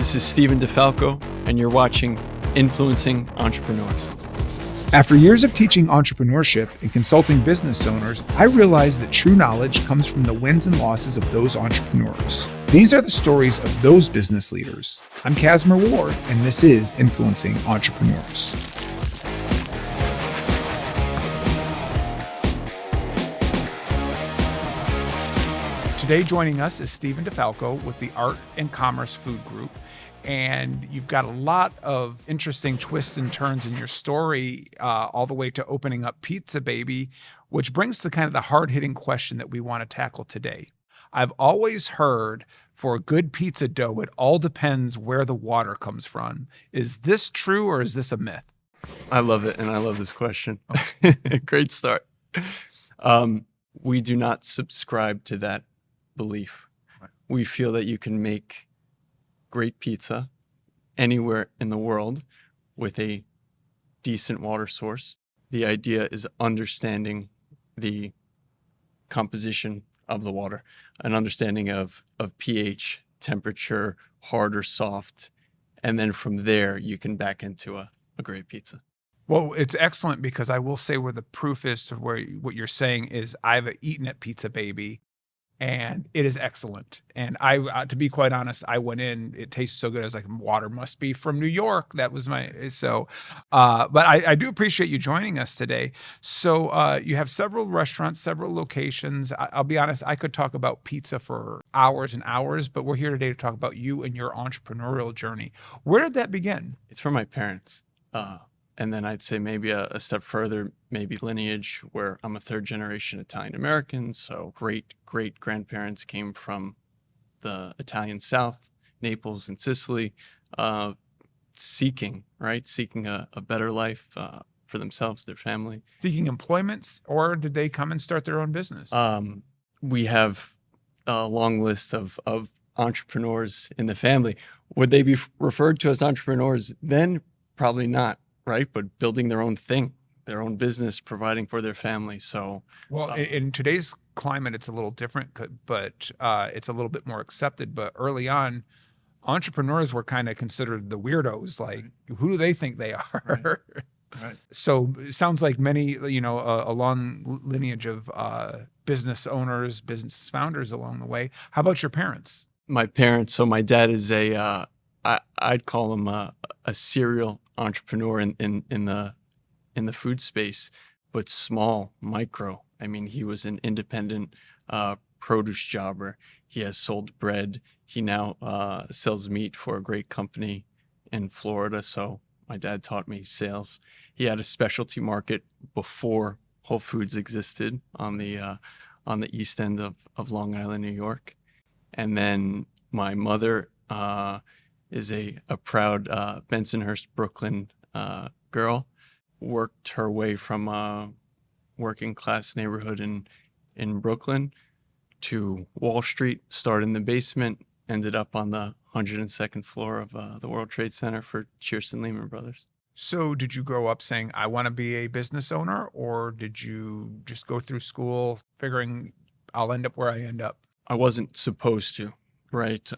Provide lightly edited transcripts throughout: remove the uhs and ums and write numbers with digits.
This is DeFalco, and you're watching Influencing Entrepreneurs. After years of teaching entrepreneurship and consulting business owners, I realized that true knowledge comes from the wins and losses of those entrepreneurs. These are the stories of those business leaders. I'm Casimir Ward, and this is Influencing Entrepreneurs. Today joining us is Stephen DeFalco with the Art and Commerce Food Group. And you've got a lot of interesting twists and turns in your story, all the way to opening up Pizza Baby, which brings to kind of the hard-hitting question that we want to tackle today. I've always heard for a good pizza dough, it all depends where the water comes from. Is this true or is this a myth? I love it, and I love this question. Great start. We do not subscribe to that belief. Right. We feel that you can make great pizza anywhere in the world with a decent water source. The idea is understanding the composition of the water, an understanding of pH, temperature, hard or soft, and then from there you can back into a great pizza. Well, it's excellent because I will say where the proof is to where what you're saying is I've eaten at Pizza Baby and it is excellent. And I, to be quite honest, I went in, it tastes so good. I was like, water must be from New York. That was but I do appreciate you joining us today. So you have several restaurants, several locations. I'll be honest, I could talk about pizza for hours and hours, but we're here today to talk about you and your entrepreneurial journey. Where did that begin? It's from my parents. And then I'd say maybe a step further, maybe lineage, where I'm a third generation Italian American. So great grandparents came from the Italian South, Naples and Sicily, seeking a better life for themselves, their family. Seeking employments, or did they come and start their own business? We have a long list of entrepreneurs in the family. Would they be referred to as entrepreneurs then? Probably not. Right. But building their own thing, their own business, providing for their family. So, well, in today's climate, it's a little different, but it's a little bit more accepted. But early on, entrepreneurs were kind of considered the weirdos. Like, who do they think they are? Right. So it sounds like many, a long lineage of business owners, business founders along the way. How about your parents? My parents. So my dad is I'd call him a serial entrepreneur in the food space, but small, micro. I mean, he was an independent produce jobber. He has sold bread. He now sells meat for a great company in Florida. So my dad taught me sales. He had a specialty market before Whole Foods existed on the east end of Long Island, New York. And then my mother is a proud Bensonhurst, Brooklyn girl. Worked her way from a working class neighborhood in Brooklyn to Wall Street, started in the basement, ended up on the 102nd floor of the World Trade Center for Shearson Lehman Brothers. So did you grow up saying, I want to be a business owner, or did you just go through school figuring I'll end up where I end up? I wasn't supposed to, right?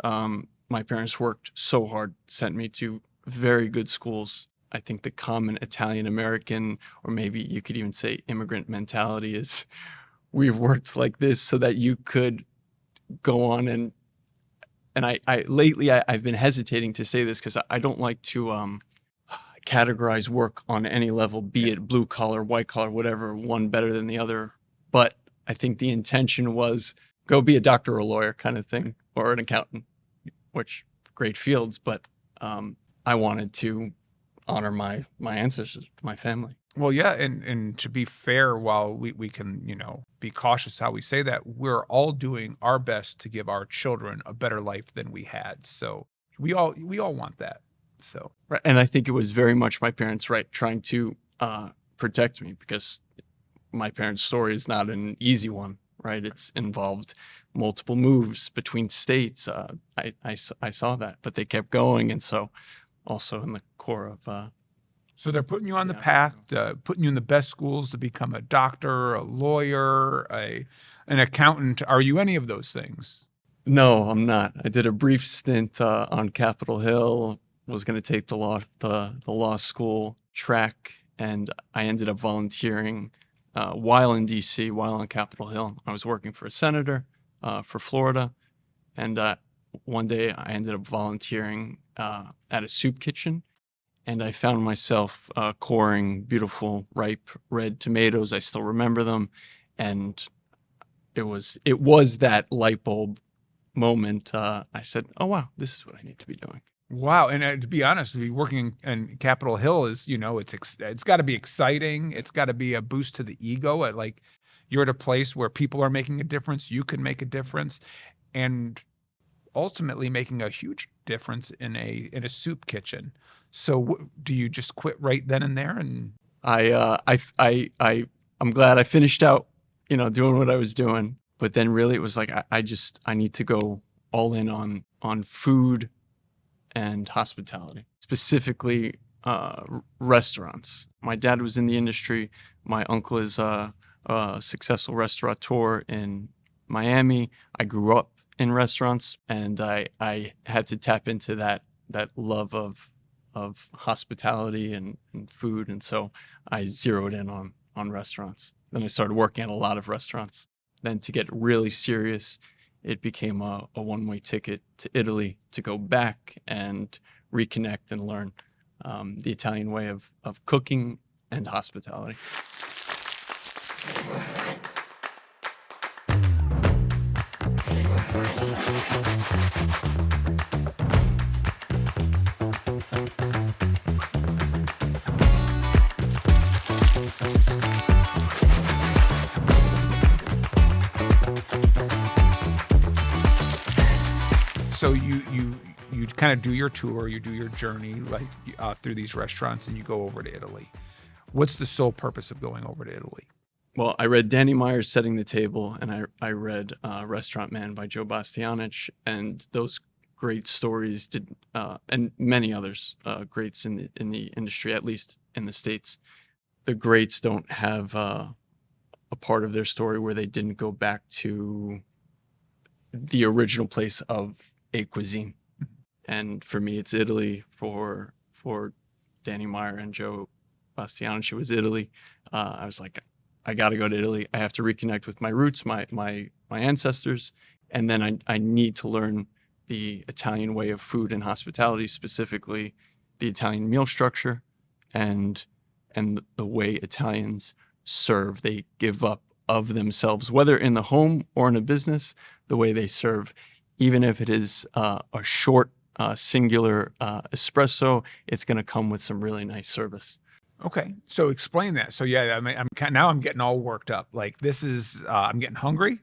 My parents worked so hard, sent me to very good schools. I think the common Italian American, or maybe you could even say immigrant mentality is we've worked like this so that you could go on and I've been hesitating to say this because I don't like to categorize work on any level, be it blue collar, white collar, whatever, one better than the other. But I think the intention was go be a doctor or a lawyer kind of thing, or an accountant. Which great fields, but I wanted to honor my ancestors, my family. Well, yeah, and to be fair, while we can, be cautious how we say that, we're all doing our best to give our children a better life than we had. So we all want that. So right. And I think it was very much my parents, right, trying to protect me, because my parents' story is not an easy one. Right, it's involved multiple moves between states. I saw that, but they kept going, and so also in the core of. So they're putting you on the path, putting you in the best schools to become a doctor, a lawyer, an accountant. Are you any of those things? No, I'm not. I did a brief stint on Capitol Hill. Was going to take the law school track, and I ended up volunteering while in D.C., while on Capitol Hill. I was working for a senator for Florida, and one day I ended up volunteering at a soup kitchen, and I found myself coring beautiful ripe red tomatoes. I still remember them, and it was that light bulb moment. I said, "Oh wow, this is what I need to be doing." Wow, and to be honest, to be working in Capitol Hill is, it's got to be exciting. It's got to be a boost to the ego. Like you're at a place where people are making a difference. You can make a difference, and ultimately making a huge difference in a soup kitchen. So, do you just quit right then and there? And I'm glad I finished out, doing what I was doing. But then really it was like I need to go all in on food and hospitality, specifically restaurants. My dad was in the industry. My uncle is a successful restaurateur in Miami. I grew up in restaurants, and I had to tap into that love of hospitality and food, and so I zeroed in on restaurants. Then I started working at a lot of restaurants. Then to get really serious, it became a one-way ticket to Italy to go back and reconnect and learn the Italian way of cooking and hospitality. so you kind of do your tour, you do your journey like through these restaurants, and you go over to Italy. What's the sole purpose of going over to Italy? Well, I read Danny Meyer's Setting the Table, and I read Restaurant Man by Joe Bastianich, and those great stories and many others, greats in the industry, at least in the States. The greats don't have a part of their story where they didn't go back to the original place of a cuisine. And for me, it's Italy. For Danny Meyer and Joe Bastianich, it was Italy. I was like, I got to go to Italy. I have to reconnect with my roots, my ancestors, and then I need to learn the Italian way of food and hospitality, specifically the Italian meal structure and the way Italians serve. They give up of themselves, whether in the home or in a business, the way they serve, even if it is a short, singular espresso, it's going to come with some really nice service. Okay, so explain that. So yeah, I mean, now I'm getting all worked up. Like this is, I'm getting hungry.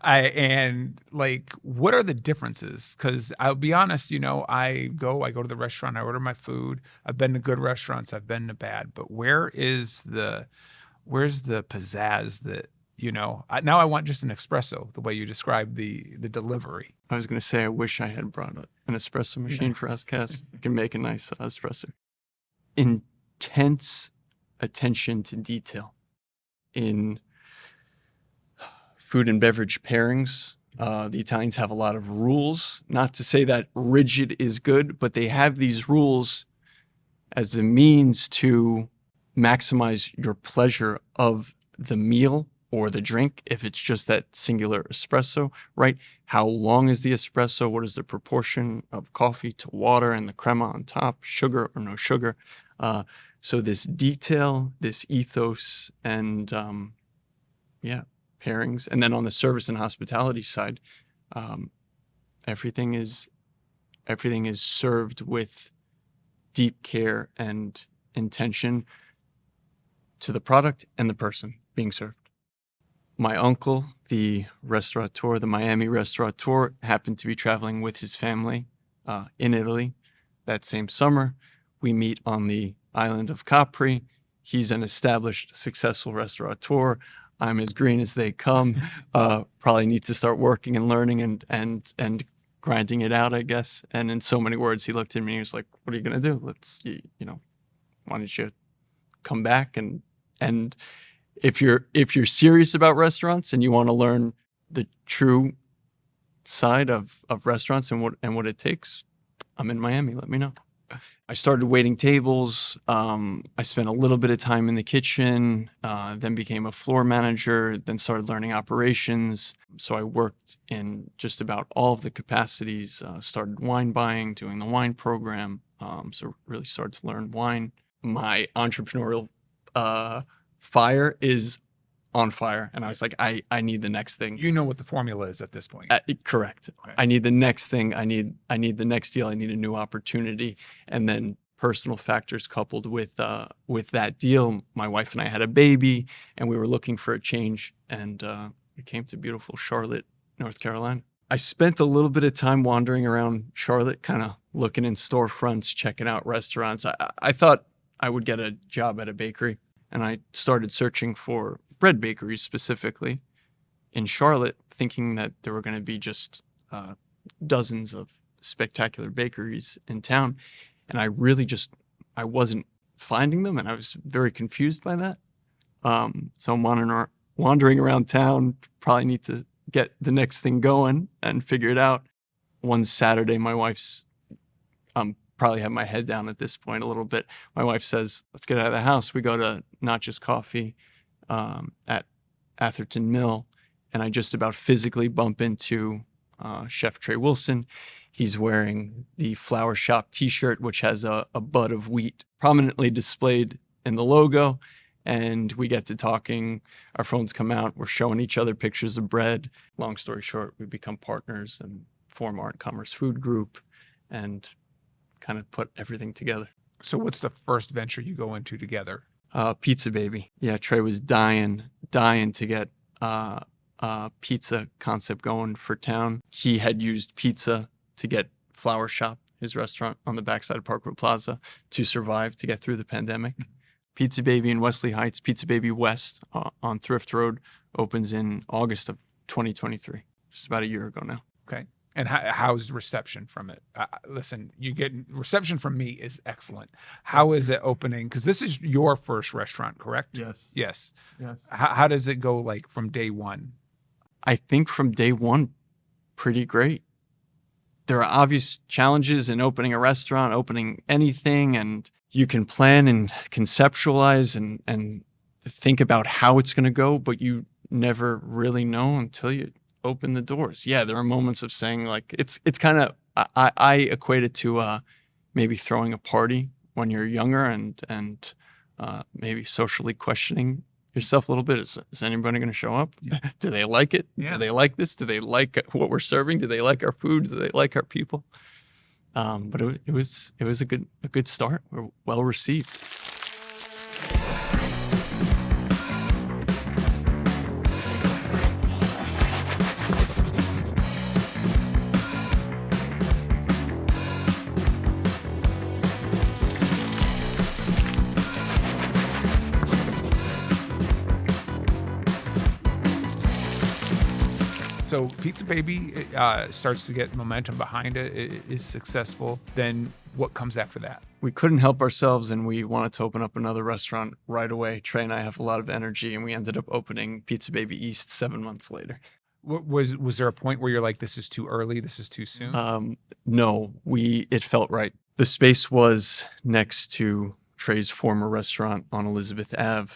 And like, what are the differences? Because I'll be honest, I go to the restaurant, I order my food. I've been to good restaurants, I've been to bad, but where's the pizzazz that, now I want just an espresso, the way you described the delivery. I was going to say, I wish I had brought an espresso machine for us, Cass. You can make a nice espresso. Intense attention to detail in food and beverage pairings. The Italians have a lot of rules. Not to say that rigid is good, but they have these rules as a means to maximize your pleasure of the meal or the drink. If it's just that singular espresso, right? How long is the espresso? What is the proportion of coffee to water and the crema on top? Sugar or no sugar? So this detail, this ethos, and pairings. And then on the service and hospitality side, everything is served with deep care and intention to the product and the person being served. My uncle, the restaurateur, the Miami restaurateur, happened to be traveling with his family in Italy that same summer. We meet on the island of Capri. He's an established, successful restaurateur. I'm as green as they come. Probably need to start working and learning and grinding it out, I guess. And in so many words, he looked at me and he was like, "What are you gonna do? Why don't you come back and if you're serious about restaurants and you want to learn the true side of restaurants and what it takes, I'm in Miami. Let me know. I started waiting tables. I spent a little bit of time in the kitchen, then became a floor manager, then started learning operations. So I worked in just about all of the capacities, started wine buying, doing the wine program. So really started to learn wine. My entrepreneurial fire is on fire. And I was like, I need the next thing. You know what the formula is at this point. Correct. Okay. I need the next thing. I need the next deal. I need a new opportunity. And then personal factors coupled with that deal. My wife and I had a baby, and we were looking for a change. And we came to beautiful Charlotte, North Carolina. I spent a little bit of time wandering around Charlotte, kind of looking in storefronts, checking out restaurants. I thought I would get a job at a bakery, and I started searching for bread bakeries specifically in Charlotte, thinking that there were going to be just dozens of spectacular bakeries in town. And I wasn't finding them, and I was very confused by that. So I'm wandering around town, probably need to get the next thing going and figure it out. One Saturday, my wife's, probably have my head down at this point a little bit. My wife says, let's get out of the house. We go to Not Just Coffee at Atherton Mill, and I just about physically bump into Chef Trey Wilson. He's wearing the Flower Shop t-shirt, which has a bud of wheat prominently displayed in the logo. And we get to talking, our phones come out, we're showing each other pictures of bread. Long story short, we become partners and form Art Commerce Food Group and kind of put everything together. So what's the first venture you go into together? Pizza Baby. Yeah, Trey was dying to get a pizza concept going for town. He had used pizza to get Flower Shop, his restaurant on the backside of Parkwood Plaza, to survive, to get through the pandemic. Pizza Baby in Wesley Heights, Pizza Baby West on Thrift Road opens in August of 2023, just about a year ago now. Okay. And how's reception from it? Listen, you get reception from me is excellent. How is it opening? Because this is your first restaurant, correct? Yes. Yes. Yes. How does it go like from day one? I think from day one, pretty great. There are obvious challenges in opening a restaurant, opening anything, and you can plan and conceptualize and think about how it's going to go, but you never really know until you open the doors. Yeah, there are moments of saying like it's kind of I equate it to maybe throwing a party when you're younger and maybe socially questioning yourself a little bit. Is anybody going to show up? Yeah. Do they like it? Yeah. Do they like this? Do they like what we're serving? Do they like our food? Do they like our people? But it was a good start. We're well received. So Pizza Baby starts to get momentum behind it. It is successful. Then what comes after that? We couldn't help ourselves, and we wanted to open up another restaurant right away. Trey and I have a lot of energy, and we ended up opening Pizza Baby East 7 months later. Was there a point where you're like, this is too early, this is too soon? No, it felt right. The space was next to Trey's former restaurant on Elizabeth Ave,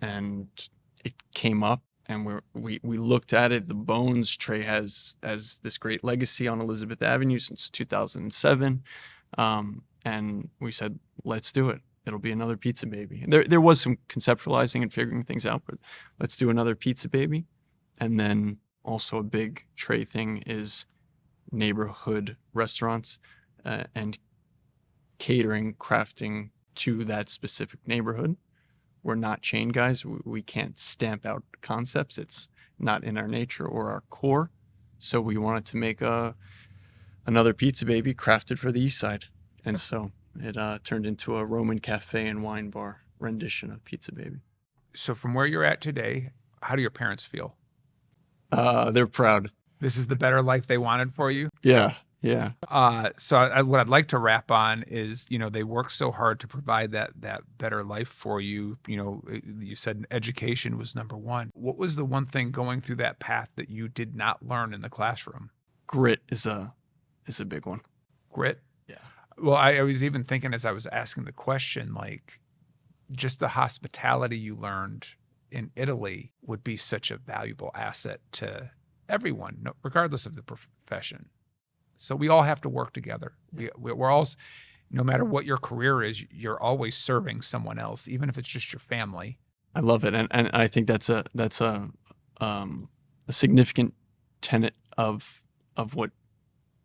and it came up. And we looked at it. The Bones, Trey has this great legacy on Elizabeth Avenue since 2007. And we said, let's do it. It'll be another Pizza Baby. And there was some conceptualizing and figuring things out, but let's do another Pizza Baby. And then also a big Trey thing is neighborhood restaurants and catering, crafting to that specific neighborhood. We're not chain guys. We can't stamp out concepts. It's not in our nature or our core. So we wanted to make another Pizza Baby crafted for the East Side. And so it turned into a Roman cafe and wine bar rendition of Pizza Baby. So from where you're at today, how do your parents feel? They're proud. This is the better life they wanted for you? Yeah. Yeah. What I'd like to wrap on is, they work so hard to provide that better life for you. You said education was number one. What was the one thing going through that path that you did not learn in the classroom? Grit is a big one. Grit? Yeah. Well, I was even thinking as I was asking the question, like just the hospitality you learned in Italy would be such a valuable asset to everyone, regardless of the profession. So we all have to work together. We're all, no matter what your career is, you're always serving someone else, even if it's just your family. I love it, and I think that's a significant tenet of what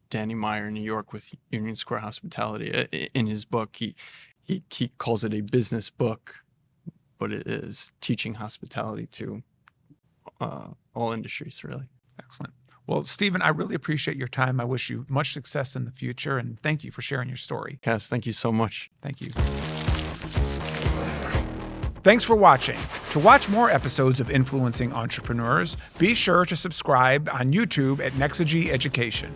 Danny Meyer in New York with Union Square Hospitality in his book. He calls it a business book, but it is teaching hospitality to all industries, really. Excellent. Well, Stephen, I really appreciate your time. I wish you much success in the future, and thank you for sharing your story. Cass, thank you so much. Thank you. Thanks for watching. To watch more episodes of Influencing Entrepreneurs, be sure to subscribe on YouTube at Nexagy Education.